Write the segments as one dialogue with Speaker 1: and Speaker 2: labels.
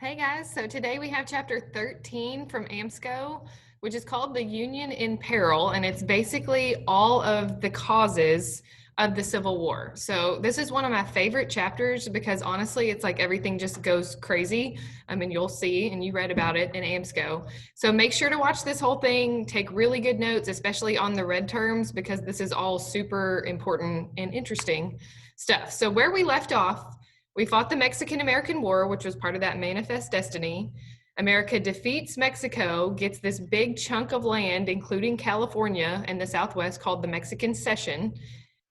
Speaker 1: Hey guys, so today we have chapter 13 from AMSCO, which is called The Union in Peril, and it's basically all of the causes of the Civil War. So this is one of my favorite chapters because honestly, it's like everything just goes crazy. I mean, you'll see, and you read about it in AMSCO. So make sure to watch this whole thing, take really good notes, especially on the red terms, because this is all super important and interesting stuff. So where we left off, we fought the Mexican-American War, which was part of that manifest destiny. America defeats Mexico, gets this big chunk of land, including California and the Southwest, called the Mexican Cession.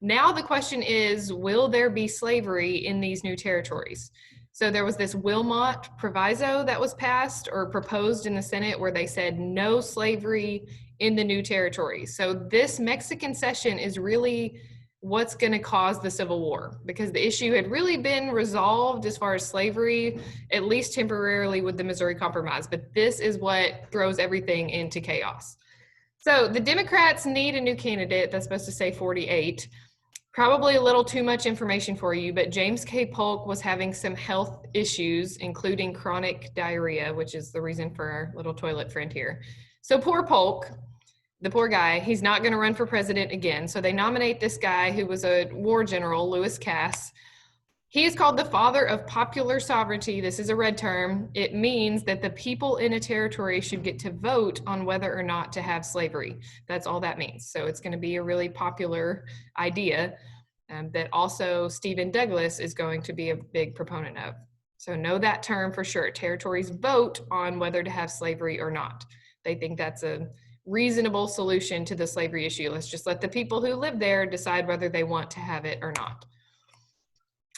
Speaker 1: Now the question is, will there be slavery in these new territories? So there was this Wilmot Proviso that was passed or proposed in the Senate where they said no slavery in the new territories. So this Mexican Cession is really what's going to cause the Civil War, because the issue had really been resolved as far as slavery, at least temporarily with the Missouri Compromise. But this is what throws everything into chaos. So the Democrats need a new candidate that's supposed to say 48. Probably a little too much information for you, but James K. Polk was having some health issues, including chronic diarrhea, which is the reason for our little toilet friend here. So poor Polk, the poor guy, he's not going to run for president again. So they nominate this guy who was a war general, Lewis Cass. He is called the father of popular sovereignty. This is a red term. It means that the people in a territory should get to vote on whether or not to have slavery. That's all that means. So it's going to be a really popular idea that also Stephen Douglas is going to be a big proponent of. So know that term for sure. Territories vote on whether to have slavery or not. They think that's a reasonable solution to the slavery issue. Let's just let the people who live there decide whether they want to have it or not.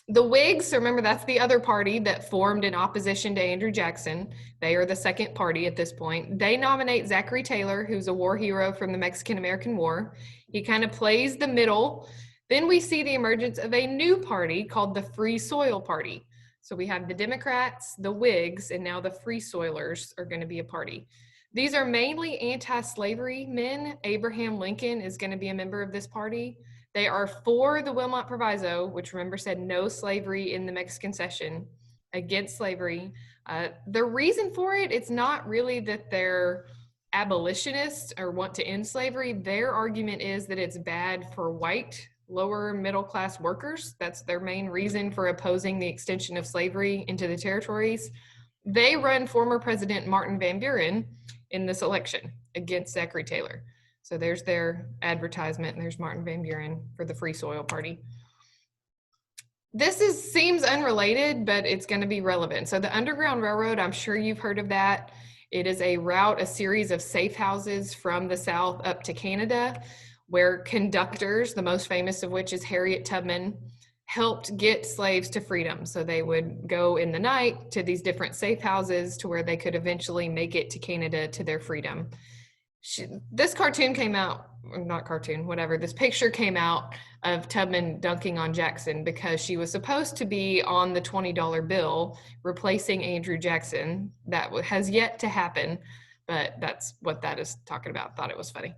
Speaker 1: The Whigs, remember that's the other party that formed in opposition to Andrew Jackson. They are the second party at this point. They nominate Zachary Taylor, who's a war hero from the Mexican-American War. He kind of plays the middle. Then we see the emergence of a new party called the Free Soil Party. So we have the Democrats, the Whigs, and now the Free Soilers are going to be a party. These are mainly anti-slavery men. Abraham Lincoln is going to be a member of this party. They are for the Wilmot Proviso, which remember said no slavery in the Mexican Cession, against slavery. The reason for it, it's not really that they're abolitionists or want to end slavery. Their argument is that it's bad for white, lower middle class workers. That's their main reason for opposing the extension of slavery into the territories. They run former President Martin Van Buren in this election against Zachary Taylor. So there's their advertisement, and there's Martin Van Buren for the Free Soil Party. This seems unrelated, but it's going to be relevant. So the Underground Railroad, I'm sure you've heard of that. It is a route, a series of safe houses from the South up to Canada, where conductors, the most famous of which is Harriet Tubman, helped get slaves to freedom. So they would go in the night to these different safe houses to where they could eventually make it to Canada to their freedom. This cartoon came out, not cartoon, whatever, this picture came out of Tubman dunking on Jackson because she was supposed to be on the $20 bill replacing Andrew Jackson. That has yet to happen, but that's what that is talking about. Thought it was funny.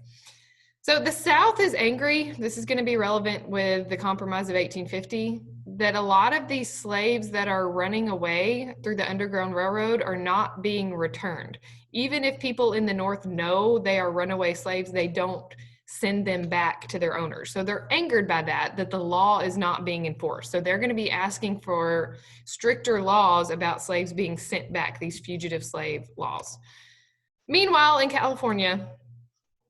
Speaker 1: So the South is angry, this is going to be relevant with the Compromise of 1850, that a lot of these slaves that are running away through the Underground Railroad are not being returned. Even if people in the North know they are runaway slaves, they don't send them back to their owners. So they're angered by that the law is not being enforced. So they're going to be asking for stricter laws about slaves being sent back, these fugitive slave laws. Meanwhile, in California,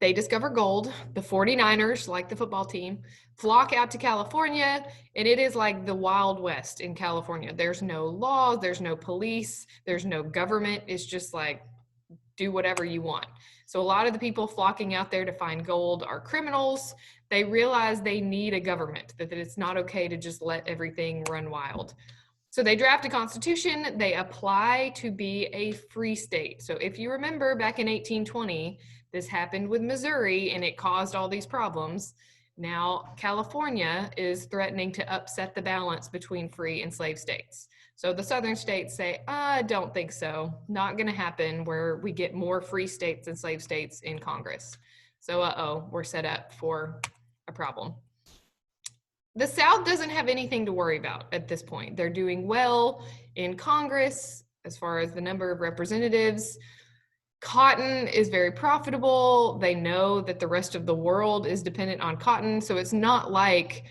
Speaker 1: they discover gold. The 49ers, like the football team, flock out to California, and it is like the Wild West in California. There's no laws, there's no police, there's no government. It's just like, do whatever you want. So a lot of the people flocking out there to find gold are criminals. They realize they need a government, that it's not okay to just let everything run wild. So they draft a constitution, they apply to be a free state. So if you remember back in 1820, this happened with Missouri and it caused all these problems. Now California is threatening to upset the balance between free and slave states. So the southern states say, I don't think so. Not gonna happen where we get more free states and slave states in Congress. So we're set up for a problem. The South doesn't have anything to worry about at this point. They're doing well in Congress. as far as the number of representatives. Cotton is very profitable. They know that the rest of the world is dependent on cotton. So it's not like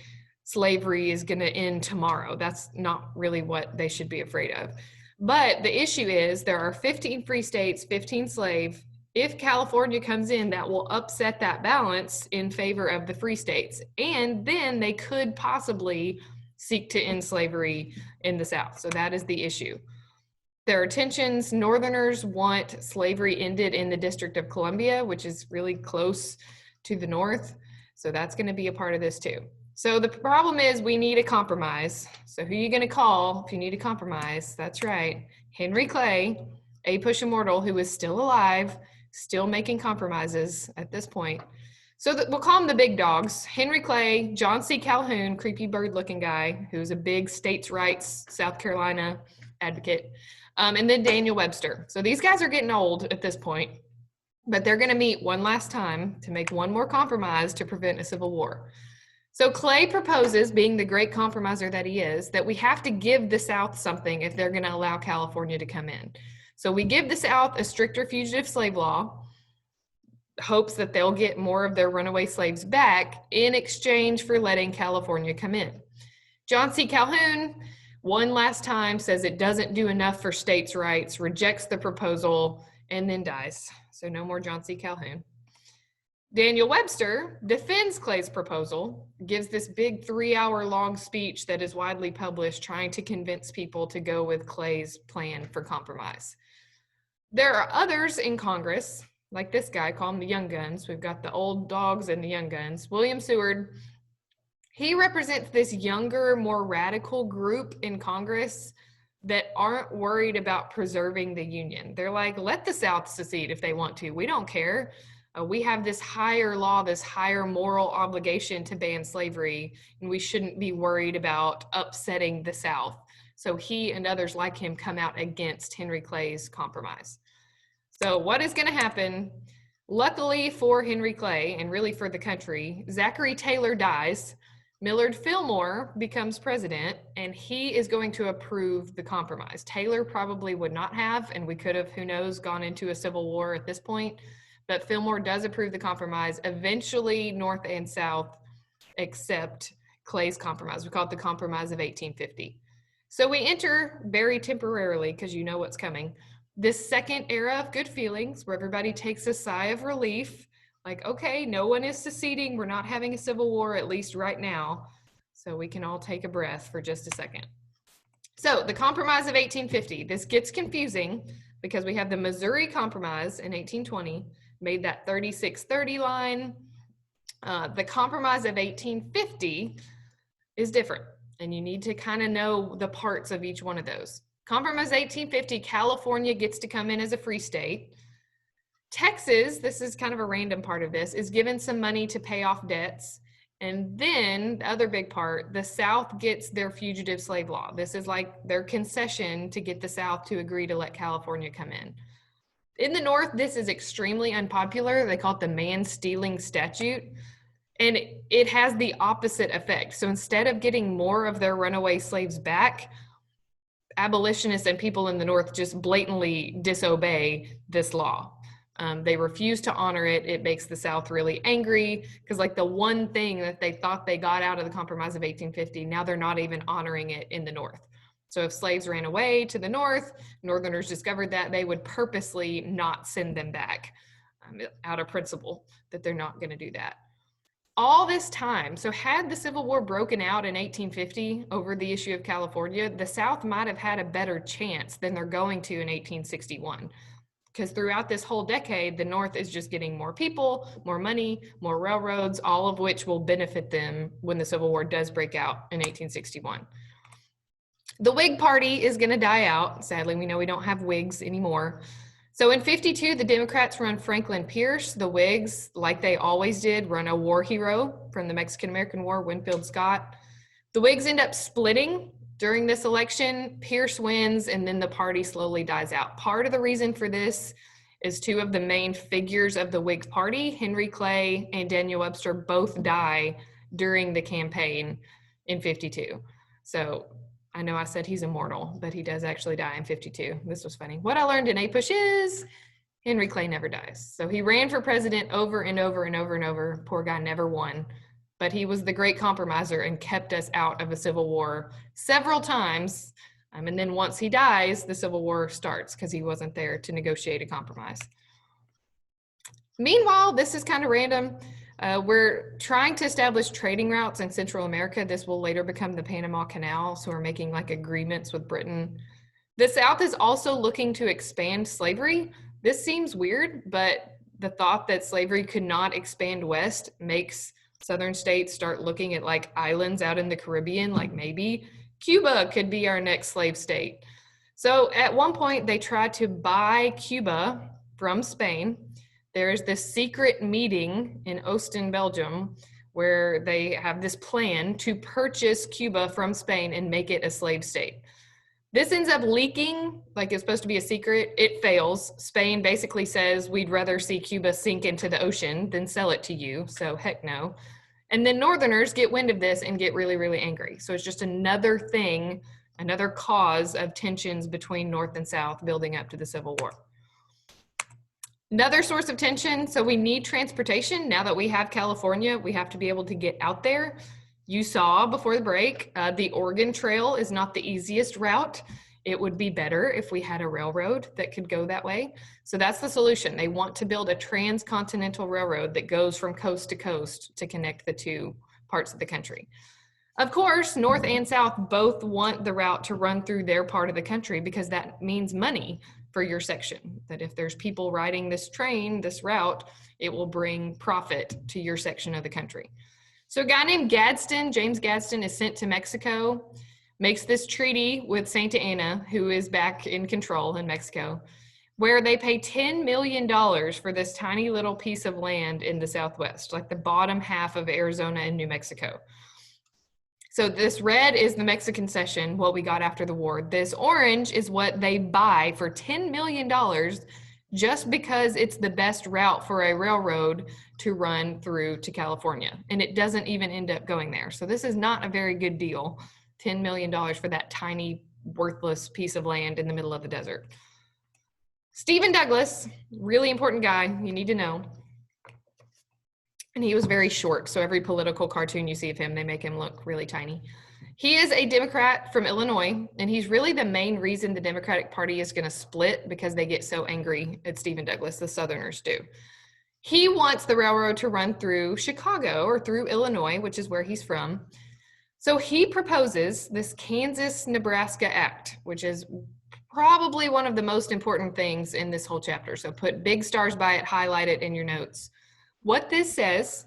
Speaker 1: slavery is going to end tomorrow. That's not really what they should be afraid of. But the issue is there are 15 free states, 15 slave. If California comes in, that will upset that balance in favor of the free states. And then they could possibly seek to end slavery in the South. So that is the issue. There are tensions. Northerners want slavery ended in the District of Columbia, which is really close to the North. So that's going to be a part of this too. So the problem is we need a compromise. So who are you going to call if you need a compromise? That's right. Henry Clay, a push immortal who is still alive, still making compromises at this point. So we'll call them the big dogs. Henry Clay, John C. Calhoun, creepy bird looking guy, who's a big states' rights, South Carolina advocate. And then Daniel Webster. So these guys are getting old at this point, but they're going to meet one last time to make one more compromise to prevent a civil war. So Clay proposes, being the great compromiser that he is, that we have to give the South something if they're going to allow California to come in. So we give the South a stricter fugitive slave law, hopes that they'll get more of their runaway slaves back in exchange for letting California come in. John C. Calhoun, one last time, says it doesn't do enough for states' rights, rejects the proposal, and then dies. So no more John C. Calhoun. Daniel Webster defends Clay's proposal, gives this big 3-hour-long speech that is widely published, trying to convince people to go with Clay's plan for compromise. There are others in Congress, like this guy, call them the Young Guns. We've got the old dogs and the Young Guns. William Seward, he represents this younger, more radical group in Congress that aren't worried about preserving the Union. They're like, let the South secede if they want to. We don't care. We have this higher law, this higher moral obligation to ban slavery, and we shouldn't be worried about upsetting the South. So he and others like him come out against Henry Clay's compromise. So what is going to happen? Luckily for Henry Clay, and really for the country, Zachary Taylor dies. Millard Fillmore becomes president, and he is going to approve the compromise. Taylor probably would not have, and we could have, who knows, gone into a civil war at this point. But Fillmore does approve the compromise. Eventually, North and South accept Clay's compromise. We call it the Compromise of 1850. So we enter, very temporarily, because you know what's coming, this second era of good feelings where everybody takes a sigh of relief. Like, okay, no one is seceding. We're not having a civil war, at least right now. So we can all take a breath for just a second. So the Compromise of 1850, this gets confusing because we have the Missouri Compromise in 1820, made that 3630 line. The Compromise of 1850 is different, and you need to kind of know the parts of each one of those. Compromise 1850, California gets to come in as a free state. Texas, this is kind of a random part of this, is given some money to pay off debts. And then the other big part, the South gets their fugitive slave law. This is like their concession to get the South to agree to let California come in. In the North, this is extremely unpopular. They call it the man-stealing statute. And it has the opposite effect. So instead of getting more of their runaway slaves back, abolitionists and people in the North just blatantly disobey this law. They refuse to honor it. It makes the South really angry because like the one thing that they thought they got out of the Compromise of 1850, now they're not even honoring it in the North. So if slaves ran away to the North, Northerners discovered that, they would purposely not send them back out of principle that they're not going to do that. All this time, so had the Civil War broken out in 1850 over the issue of California, the South might have had a better chance than they're going to in 1861. Because throughout this whole decade, the North is just getting more people, more money, more railroads, all of which will benefit them when the Civil War does break out in 1861. The Whig Party is going to die out. Sadly, we know we don't have Whigs anymore. So in 52, the Democrats run Franklin Pierce. The Whigs, like they always did, run a war hero from the Mexican-American War, Winfield Scott. The Whigs end up splitting during this election. Pierce wins, and then the party slowly dies out. Part of the reason for this is two of the main figures of the Whig Party, Henry Clay and Daniel Webster, both die during the campaign in 52. So I know I said he's immortal, but he does actually die in 52. This was funny. What I learned in APUSH is Henry Clay never dies. So he ran for president over and over and over and over. Poor guy never won. But he was the great compromiser and kept us out of a civil war several times. And then once he dies, the Civil War starts because he wasn't there to negotiate a compromise. Meanwhile, this is kind of random. We're trying to establish trading routes in Central America. This will later become the Panama Canal, so we're making like agreements with Britain. The South is also looking to expand slavery. This seems weird, but the thought that slavery could not expand west makes Southern states start looking at like islands out in the Caribbean, like maybe Cuba could be our next slave state. So at one point, they tried to buy Cuba from Spain. There's this secret meeting in Ostend, Belgium, where they have this plan to purchase Cuba from Spain and make it a slave state. This ends up leaking, like it's supposed to be a secret. It fails. Spain basically says, we'd rather see Cuba sink into the ocean than sell it to you, so heck no. And then Northerners get wind of this and get really, really angry. So it's just another thing, another cause of tensions between North and South building up to the Civil War. Another source of tension, so we need transportation. Now that we have California, we have to be able to get out there. You saw before the break, the Oregon Trail is not the easiest route. It would be better if we had a railroad that could go that way. So that's the solution. They want to build a transcontinental railroad that goes from coast to coast to connect the two parts of the country. Of course, North and South both want the route to run through their part of the country because that means money for your section. That if there's people riding this train, this route, it will bring profit to your section of the country. So a guy named Gadsden, James Gadsden, is sent to Mexico, makes this treaty with Santa Anna, who is back in control in Mexico, where they pay $10 million for this tiny little piece of land in the Southwest, like the bottom half of Arizona and New Mexico. So this red is the Mexican cession, what we got after the war. This orange is what they buy for $10 million just because it's the best route for a railroad to run through to California. And it doesn't even end up going there. So this is not a very good deal, $10 million for that tiny, worthless piece of land in the middle of the desert. Stephen Douglas, really important guy, you need to know. And he was very short, so every political cartoon you see of him, they make him look really tiny. He is a Democrat from Illinois, and he's really the main reason the Democratic Party is going to split because they get so angry at Stephen Douglas, the Southerners do. He wants the railroad to run through Chicago or through Illinois, which is where he's from. So he proposes this Kansas-Nebraska Act, which is probably one of the most important things in this whole chapter. So put big stars by it, highlight it in your notes. What this says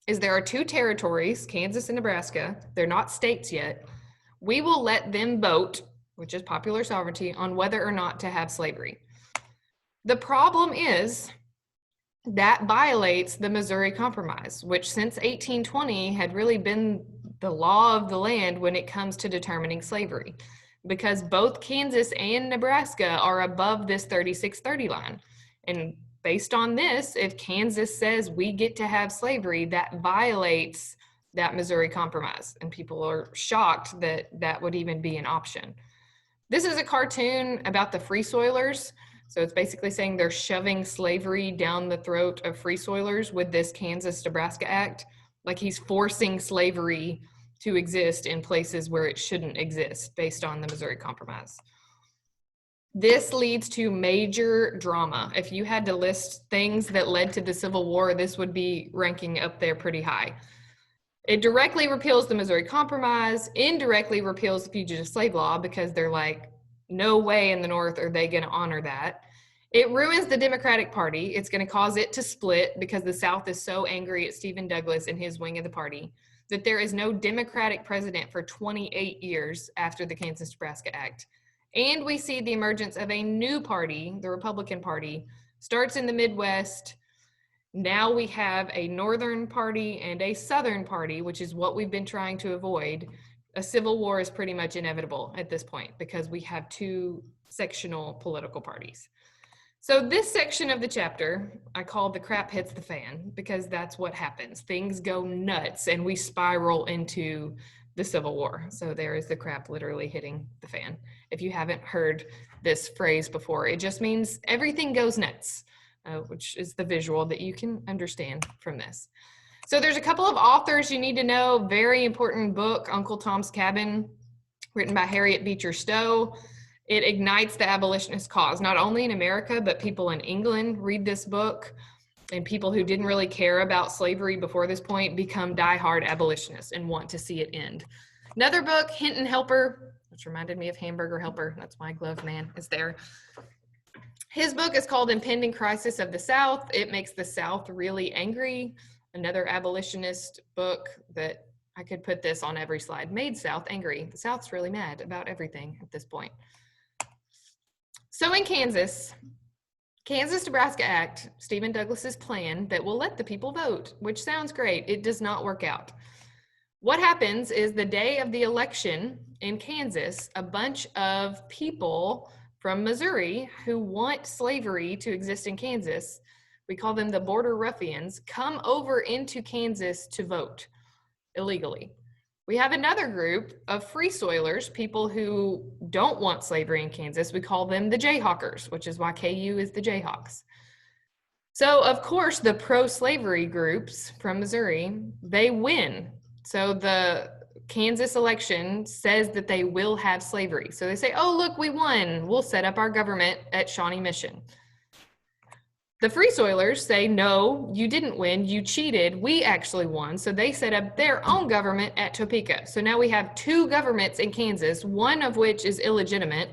Speaker 1: is there are two territories, Kansas and Nebraska. They're not states yet. We will let them vote, which is popular sovereignty, on whether or not to have slavery. The problem is that violates the Missouri Compromise, which since 1820 had really been the law of the land when it comes to determining slavery, because both Kansas and Nebraska are above this 3630 line. And based on this, if Kansas says we get to have slavery, that violates that Missouri Compromise. And people are shocked that that would even be an option. This is a cartoon about the Free Soilers. So it's basically saying they're shoving slavery down the throat of Free Soilers with this Kansas-Nebraska Act. Like he's forcing slavery to exist in places where it shouldn't exist based on the Missouri Compromise. This leads to major drama. If you had to list things that led to the Civil War, this would be ranking up there pretty high. It directly repeals the Missouri Compromise, indirectly repeals the fugitive slave law because they're like, no way in the North are they going to honor that. It ruins the Democratic Party. It's going to cause it to split because the South is so angry at Stephen Douglas and his wing of the party that there is no Democratic president for 28 years after the Kansas-Nebraska Act. And we see the emergence of a new party, the Republican Party, starts in the Midwest. Now we have a Northern party and a Southern party, which is what we've been trying to avoid. A civil war is pretty much inevitable at this point because we have two sectional political parties. So this section of the chapter, I call the crap hits the fan because that's what happens. Things go nuts and we spiral into the Civil War. So there is the crap literally hitting the fan. If you haven't heard this phrase before, it just means everything goes nuts, which is the visual that you can understand from this. So there's a couple of authors you need to know. Very important book, Uncle Tom's Cabin, written by Harriet Beecher Stowe. It ignites the abolitionist cause, not only in America, but people in England read this book, and people who didn't really care about slavery before this point become diehard abolitionists and want to see it end. Another book, Hinton Helper, which reminded me of Hamburger Helper. That's my glove man is there. His book is called Impending Crisis of the South. It makes the South really angry. Another abolitionist book that I could put this on every slide, made South angry. The South's really mad about everything at this point. So in Kansas-Nebraska Act, Stephen Douglas's plan that will let the people vote, which sounds great. It does not work out. What happens is the day of the election in Kansas, a bunch of people from Missouri who want slavery to exist in Kansas, we call them the Border Ruffians, come over into Kansas to vote illegally. We have another group of free soilers, people who don't want slavery in Kansas. We call them the Jayhawkers, which is why KU is the Jayhawks. So of course, the pro-slavery groups from Missouri, they win. So the Kansas election says that they will have slavery. So they say, oh, look, we won. We'll set up our government at Shawnee Mission. The Free Soilers say, no, you didn't win, you cheated, we actually won. So they set up their own government at Topeka. So now we have two governments in Kansas, one of which is illegitimate,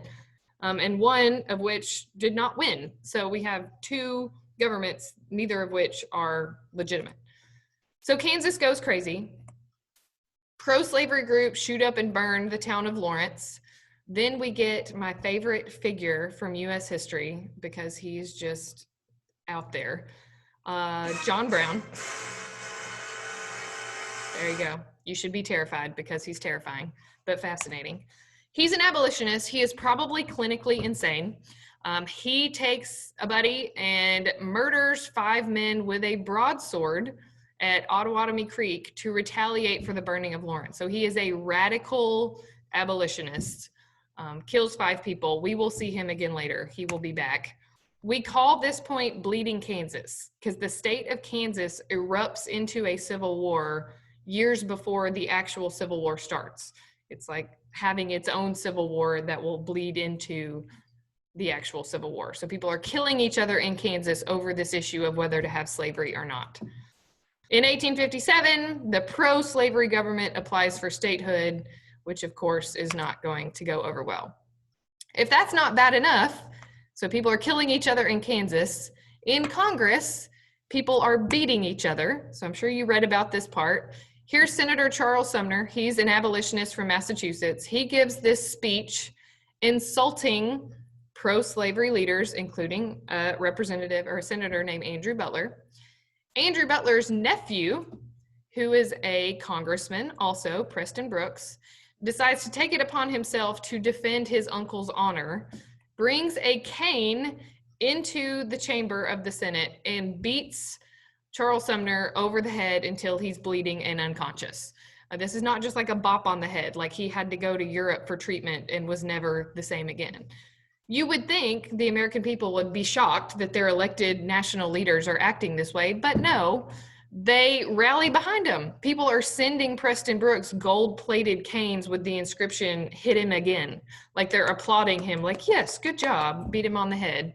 Speaker 1: and one of which did not win. So we have two governments, neither of which are legitimate. So Kansas goes crazy. Pro-slavery groups shoot up and burn the town of Lawrence. Then we get my favorite figure from US history, because he's just out there, John Brown. There you go. You should be terrified because he's terrifying, but fascinating. He's an abolitionist. He is probably clinically insane. He takes a buddy and murders 5 men with a broadsword at Ottawatomie Creek to retaliate for the burning of Lawrence. So he is a radical abolitionist, kills 5 people. We will see him again later. He will be back. We call this point Bleeding Kansas because the state of Kansas erupts into a civil war years before the actual Civil War starts. It's like having its own civil war that will bleed into the actual Civil War. So people are killing each other in Kansas over this issue of whether to have slavery or not. In 1857, the pro-slavery government applies for statehood, which of course is not going to go over well. If that's not bad enough, so people are killing each other in Kansas. In Congress, people are beating each other. So I'm sure you read about this part. Here's Senator Charles Sumner. He's an abolitionist from Massachusetts. He gives this speech insulting pro-slavery leaders, including a representative or a senator named Andrew Butler. Andrew Butler's nephew, who is a congressman, also Preston Brooks, decides to take it upon himself to defend his uncle's honor, brings a cane into the chamber of the Senate and beats Charles Sumner over the head until he's bleeding and unconscious. This is not just like a bop on the head, like he had to go to Europe for treatment and was never the same again. You would think the American people would be shocked that their elected national leaders are acting this way, but no, they rally behind him. People are sending Preston Brooks gold-plated canes with the inscription, "Hit him again." Like they're applauding him, like, yes, good job, beat him on the head.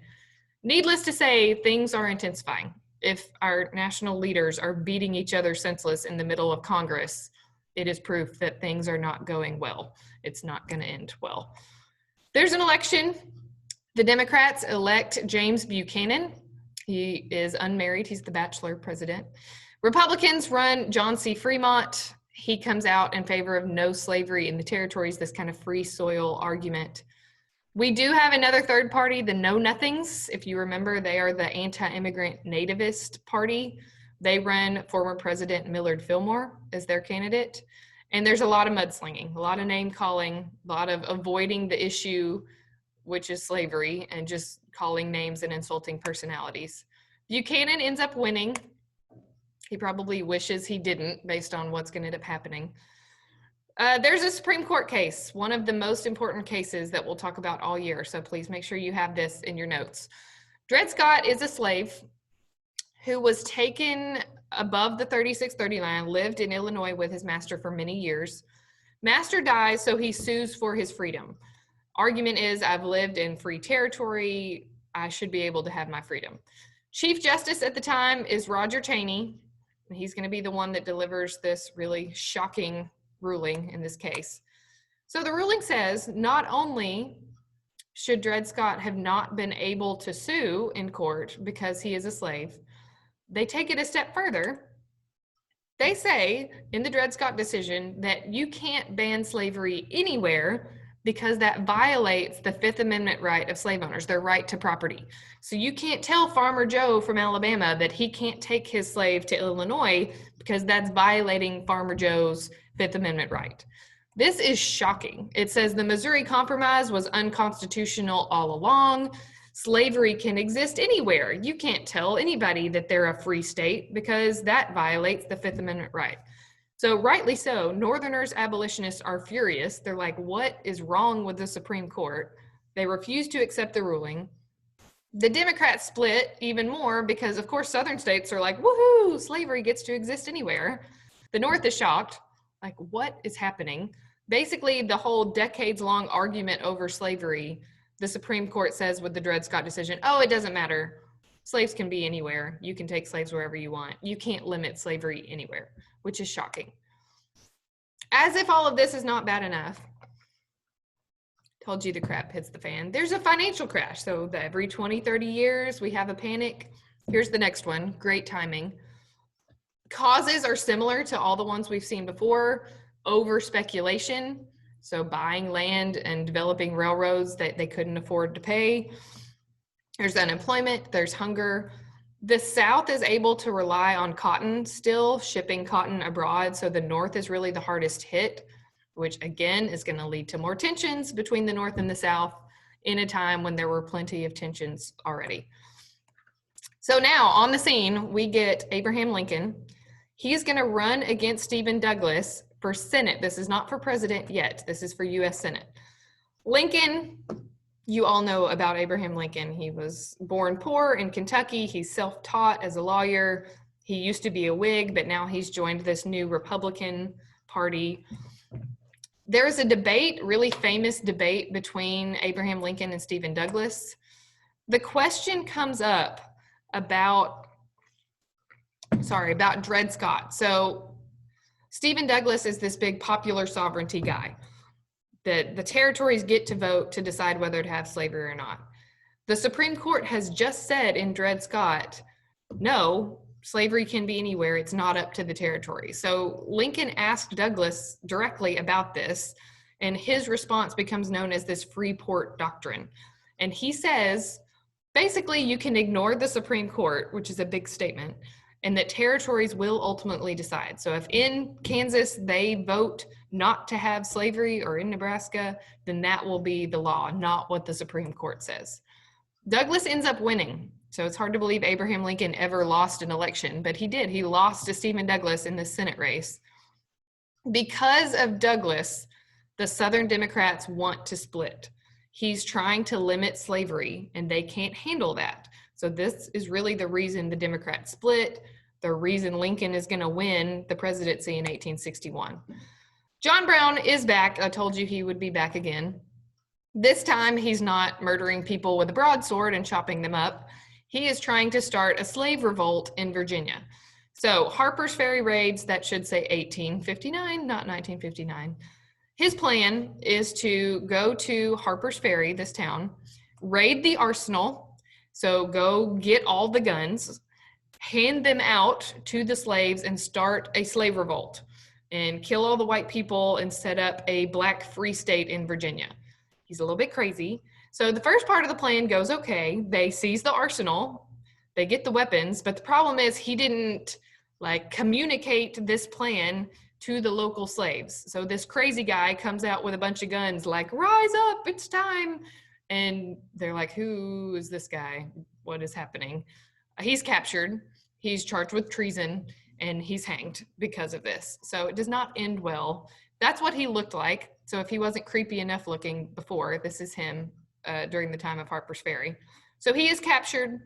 Speaker 1: Needless to say, things are intensifying. If our national leaders are beating each other senseless in the middle of Congress, it is proof that things are not going well. It's not going to end well. There's an election. The Democrats elect James Buchanan. He is unmarried. He's the bachelor president. Republicans run John C. Fremont. He comes out in favor of no slavery in the territories, this kind of free soil argument. We do have another third party, the Know Nothings. If you remember, they are the anti-immigrant nativist party. They run former President Millard Fillmore as their candidate. And there's a lot of mudslinging, a lot of name calling, a lot of avoiding the issue, which is slavery, and just calling names and insulting personalities. Buchanan ends up winning. He probably wishes he didn't based on what's going to end up happening. There's a Supreme Court case, one of the most important cases that we'll talk about all year. So please make sure you have this in your notes. Dred Scott is a slave who was taken above the 3630 line, lived in Illinois with his master for many years. Master dies, so he sues for his freedom. Argument is, I've lived in free territory. I should be able to have my freedom. Chief Justice at the time is Roger Taney. He's going to be the one that delivers this really shocking ruling in this case. So the ruling says not only should Dred Scott have not been able to sue in court because he is a slave, they take it a step further. They say in the Dred Scott decision that you can't ban slavery anywhere because that violates the Fifth Amendment right of slave owners, their right to property. So you can't tell Farmer Joe from Alabama that he can't take his slave to Illinois because that's violating Farmer Joe's Fifth Amendment right. This is shocking. It says the Missouri Compromise was unconstitutional all along. Slavery can exist anywhere. You can't tell anybody that they're a free state because that violates the Fifth Amendment right. So rightly so, Northerners, abolitionists are furious. They're like, what is wrong with the Supreme Court? They refuse to accept the ruling. The Democrats split even more because, of course, Southern states are like, woohoo, slavery gets to exist anywhere. The North is shocked, like, what is happening? Basically, the whole decades-long argument over slavery, the Supreme Court says with the Dred Scott decision, oh, it doesn't matter. Slaves can be anywhere. You can take slaves wherever you want. You can't limit slavery anywhere, which is shocking. As if all of this is not bad enough, told you the crap hits the fan. There's a financial crash. So every 20, 30 years, we have a panic. Here's the next one. Great timing. Causes are similar to all the ones we've seen before. Over speculation. So buying land and developing railroads that they couldn't afford to pay. There's unemployment, there's hunger. The South is able to rely on cotton still, shipping cotton abroad. So the North is really the hardest hit, which again is going to lead to more tensions between the North and the South in a time when there were plenty of tensions already. So now on the scene, we get Abraham Lincoln. He's going to run against Stephen Douglas for Senate. This is not for president yet. This is for U.S. Senate. Lincoln, you all know about Abraham Lincoln. He was born poor in Kentucky. He's self-taught as a lawyer. He used to be a Whig, but now he's joined this new Republican Party. There's a debate, really famous debate between Abraham Lincoln and Stephen Douglas. The question comes up about Dred Scott. So Stephen Douglas is this big popular sovereignty guy that the territories get to vote to decide whether to have slavery or not. The Supreme Court has just said in Dred Scott, no, slavery can be anywhere. It's not up to the territory. So Lincoln asked Douglas directly about this, and his response becomes known as this Freeport Doctrine. And he says, basically, you can ignore the Supreme Court, which is a big statement, and that territories will ultimately decide. So if in Kansas they vote not to have slavery, or in Nebraska, then that will be the law, not what the Supreme Court says. Douglas ends up winning. So it's hard to believe Abraham Lincoln ever lost an election, but he did. He lost to Stephen Douglas in the Senate race. Because of Douglas, the Southern Democrats want to split. He's trying to limit slavery, and they can't handle that. So this is really the reason the Democrats split, the reason Lincoln is going to win the presidency in 1861. John Brown is back. I told you he would be back again. This time, he's not murdering people with a broadsword and chopping them up. He is trying to start a slave revolt in Virginia. So Harper's Ferry raids, that should say 1859, not 1959. His plan is to go to Harper's Ferry, this town, raid the arsenal. So go get all the guns, hand them out to the slaves, and start a slave revolt and kill all the white people and set up a black free state in Virginia. He's a little bit crazy. So the first part of the plan goes okay. They seize the arsenal, they get the weapons, but the problem is he didn't communicate this plan to the local slaves. So this crazy guy comes out with a bunch of guns like, rise up, it's time. And they're like, who is this guy? What is happening? He's captured. He's charged with treason. and he's hanged because of this. So it does not end well. That's what he looked like. So if he wasn't creepy enough looking before, this is him during the time of Harper's Ferry. So he is captured.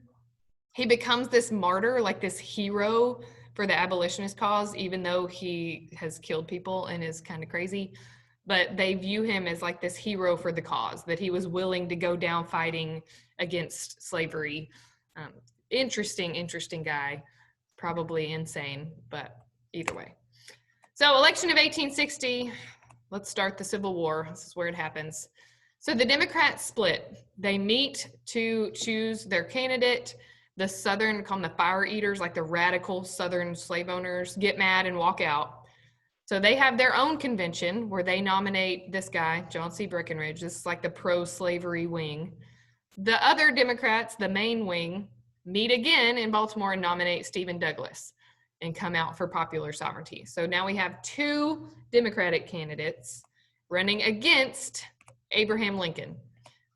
Speaker 1: He becomes this martyr, like this hero for the abolitionist cause, even though he has killed people and is kind of crazy. But they view him as like this hero for the cause, that he was willing to go down fighting against slavery. Interesting guy, probably insane, but either way. So election of 1860, let's start the Civil War. This is where it happens. So the Democrats split. They meet to choose their candidate. The Southern, call them the fire eaters, like the radical Southern slave owners, get mad and walk out. So they have their own convention where they nominate this guy, John C. Breckinridge. This is like the pro-slavery wing. The other Democrats, the main wing, meet again in Baltimore and nominate Stephen Douglas and come out for popular sovereignty. So now we have two Democratic candidates running against Abraham Lincoln.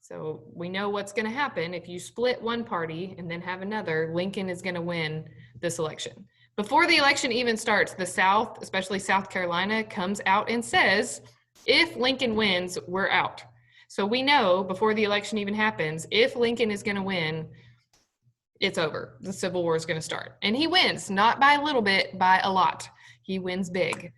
Speaker 1: So we know what's going to happen if you split one party and then have another. Lincoln is going to win this election. Before the election even starts, the South, especially South Carolina, comes out and says, if Lincoln wins, we're out. So we know before the election even happens, if Lincoln is going to win, it's over. The Civil War is going to start. And he wins, not by a little bit, by a lot. He wins big.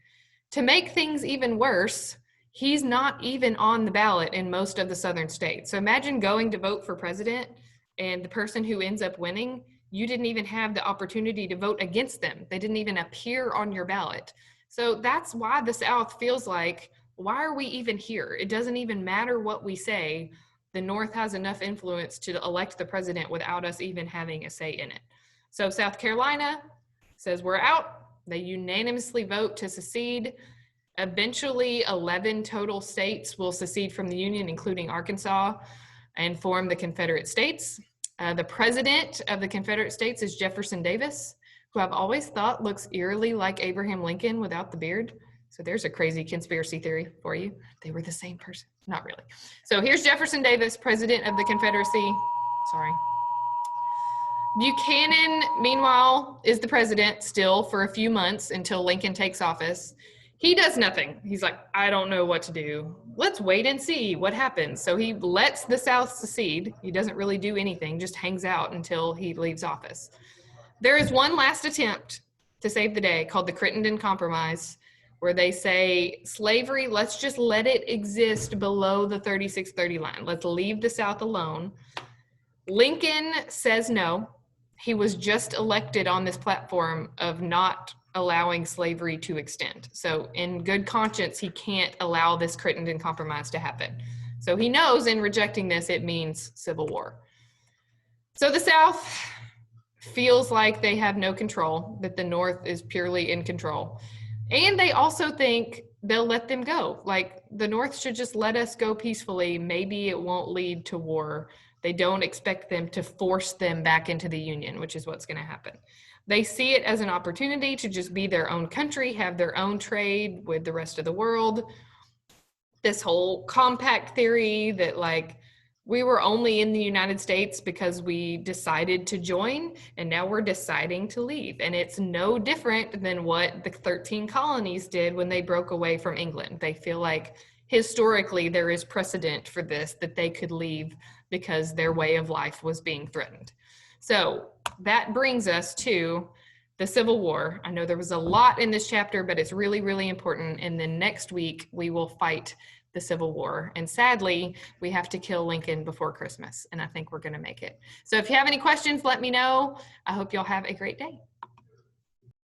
Speaker 1: To make things even worse, he's not even on the ballot in most of the Southern states. So imagine going to vote for president and the person who ends up winning, you didn't even have the opportunity to vote against them. They didn't even appear on your ballot. So that's why the South feels like, why are we even here? It doesn't even matter what we say. The North has enough influence to elect the president without us even having a say in it. So South Carolina says we're out. They unanimously vote to secede. Eventually, 11 total states will secede from the Union, including Arkansas, and form the Confederate States. The president of the Confederate States is Jefferson Davis, who I've always thought looks eerily like Abraham Lincoln without the beard. So there's a crazy conspiracy theory for you. They were the same person. Not really. So here's Jefferson Davis, president of the Confederacy. Sorry. Buchanan, meanwhile, is the president still for a few months until Lincoln takes office. He does nothing. He's like, I don't know what to do. Let's wait and see what happens. So he lets the South secede. He doesn't really do anything, just hangs out until he leaves office. There is one last attempt to save the day called the Crittenden Compromise, where they say slavery, let's just let it exist below the 3630 line. Let's leave the South alone. Lincoln says no. He was just elected on this platform of not allowing slavery to extend. So in good conscience, he can't allow this Crittenden Compromise to happen. So he knows in rejecting this, it means civil war. So the South feels like they have no control, that the North is purely in control. And they also think they'll let them go. Like the North should just let us go peacefully. Maybe it won't lead to war. They don't expect them to force them back into the Union, which is what's going to happen. They see it as an opportunity to just be their own country, have their own trade with the rest of the world. This whole compact theory that like we were only in the United States because we decided to join and now we're deciding to leave. And it's no different than what the 13 colonies did when they broke away from England. They feel like historically there is precedent for this, that they could leave because their way of life was being threatened. So that brings us to the Civil War. I know there was a lot in this chapter, but it's really, really important. And then next week we will fight the Civil War. And sadly, we have to kill Lincoln before Christmas. And I think we're going to make it. So if you have any questions, let me know. I hope y'all have a great day.